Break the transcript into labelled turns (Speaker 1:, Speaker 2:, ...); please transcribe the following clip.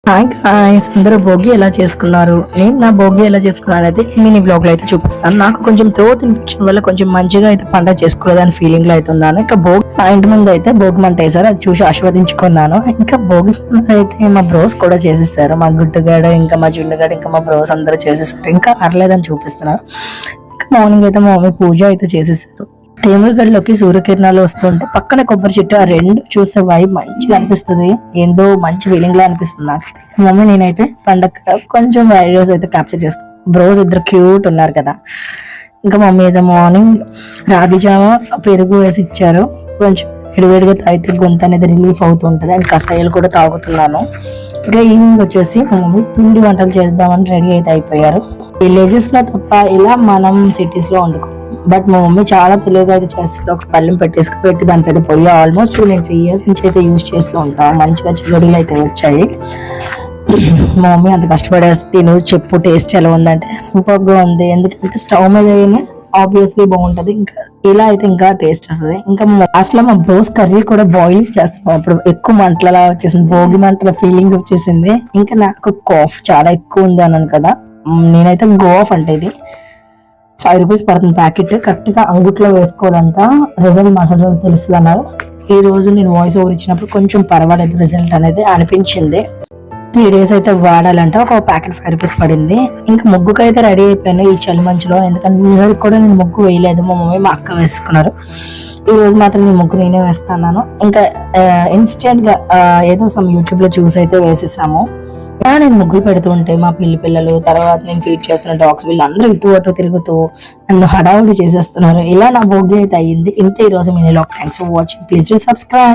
Speaker 1: Hi guys, అందరూ భోగి ఎలా చేసుకున్నారు? నేను నా భోగి ఎలా చేసుకున్నాను అయితే మినీ బ్లాగ్ లో అయితే చూపిస్తాను. నాకు కొంచెం థ్రోట్ ఇన్ఫెక్షన్ వల్ల కొంచెం మంచిగా అయితే పండగ చేసుకోలేదని ఫీలింగ్ లో అయితే ఉన్నాను. ఇంకా భోగి మా ఇంటి ముందు అయితే భోగి మంట వేసారు, అది చూసి ఆస్వాదించుకున్నాను. ఇంకా భోగి అయితే మా బ్రోస్ కూడా చేసేసారు, మా గుడ్డుగాడ ఇంకా మా జుండుగాడ ఇంకా మా బ్రోస్ అందరూ చేసేసారు. ఇంకా అర్లేదని చూపిస్తున్నారు. ఇంకా మార్నింగ్ అయితే మా మమ్మీ పూజ అయితే చేసేసారు. తేములగడ్డలోకి సూర్యకిరణాలు వస్తుంటే పక్కన కొబ్బరి చెట్టు, ఆ రెండు చూస్తే వైబ్ మంచిగా అనిపిస్తుంది. ఏందో మంచి ఫీలింగ్ లా అనిపిస్తుంది నాకు. మమ్మీ నేనైతే పండగ కొంచెం వీడియోస్ అయితే క్యాప్చర్ చేసుకున్నాను. బ్రోస్ ఇద్దరు క్యూట్ ఉన్నారు కదా. ఇంకా మమ్మీ అయితే మార్నింగ్ రాగి జామ పెరుగు వేసి ఇచ్చారు. కొంచెం వేడివేడిగా తాగితే గొంతు అనేది రిలీఫ్ అవుతుంటుంది. అండ్ కషాయాలు కూడా తాగుతున్నాను. ఇంకా ఈవినింగ్ వచ్చేసి మా మమ్మీ పిండి వంటలు చేద్దామని రెడీ అయితే అయిపోయారు. విలేజెస్ లో తప్ప ఇలా మనం సిటీస్ లో వండుకో. బట్ మా మమ్మీ చాలా తెలివిగా అయితే చేస్తారు. ఒక పళ్ళెం పెట్టి దాని పెద్ద పొయ్యి ఆల్మోస్ట్ నేను 3 years నుంచి అయితే యూజ్ చేస్తూ ఉంటాను. మంచిగా చిగురులు అయితే వచ్చాయి. మా మమ్మీ అంత కష్టపడేస్తే తిను చెప్పు టేస్ట్ ఎలా ఉందంటే సూపర్ గా ఉంది. ఎందుకంటే స్టవ్ మీద ఆబ్వియస్లీ బాగుంటది, ఇంకా ఇలా అయితే ఇంకా టేస్ట్ వస్తుంది. ఇంకా లాస్ట్ లో మా బ్రోస్ కర్రీ కూడా బాయిల్ చేస్తాం. అప్పుడు ఎక్కువ మంటలలా వచ్చేసింది, భోగి మంటల ఫీలింగ్ వచ్చేసింది. ఇంకా నాకు కాఫ్ చాలా ఎక్కువ ఉంది అన్నాను కదా, నేనైతే గోఫ్ అంటే ఇది 5 rupees పడుతుంది ప్యాకెట్. కరెక్ట్ గా అంగుట్లో వేసుకోవాలంట. రిజల్ట్ మరుసటి రోజు తెలుస్తుంది అన్నారు. ఈ రోజు నేను వాయిస్ ఓవర్ ఇచ్చినప్పుడు కొంచెం పర్వాలేదు రిజల్ట్ అనేది అనిపించింది. 3 days అయితే వాడాలంట. ఒక ప్యాకెట్ 5 rupees పడింది. ఇంకా ముగ్గుకు అయితే రెడీ అయిపోయాను ఈ చలి మంచులో. ఎందుకంటే నిజానికి కూడా నేను ముగ్గు వేయలేదు, మా మమ్మీ మా అక్క వేసుకున్నారు. ఈ రోజు మాత్రం నేను ముగ్గు నేనే వేస్తాను. ఇంకా ఇన్స్టెంట్ గా ఏదో సమ్ యూట్యూబ్ లో చూసి అయితే వేసేసాము. నేను ముగ్గులు పెడుతూ ఉంటే మా పిల్లలు, తర్వాత నేను ఫీడ్ చేస్తున్న డాగ్స్, వీళ్ళందరూ ఇటు అటు తిరుగుతూ నన్ను హడావుడి చేసేస్తున్నారు. ఇలా నా భోగి అయితే అయ్యింది. ఇంత ఈ రోజు mini vlog. Thanks for watching. Please do subscribe.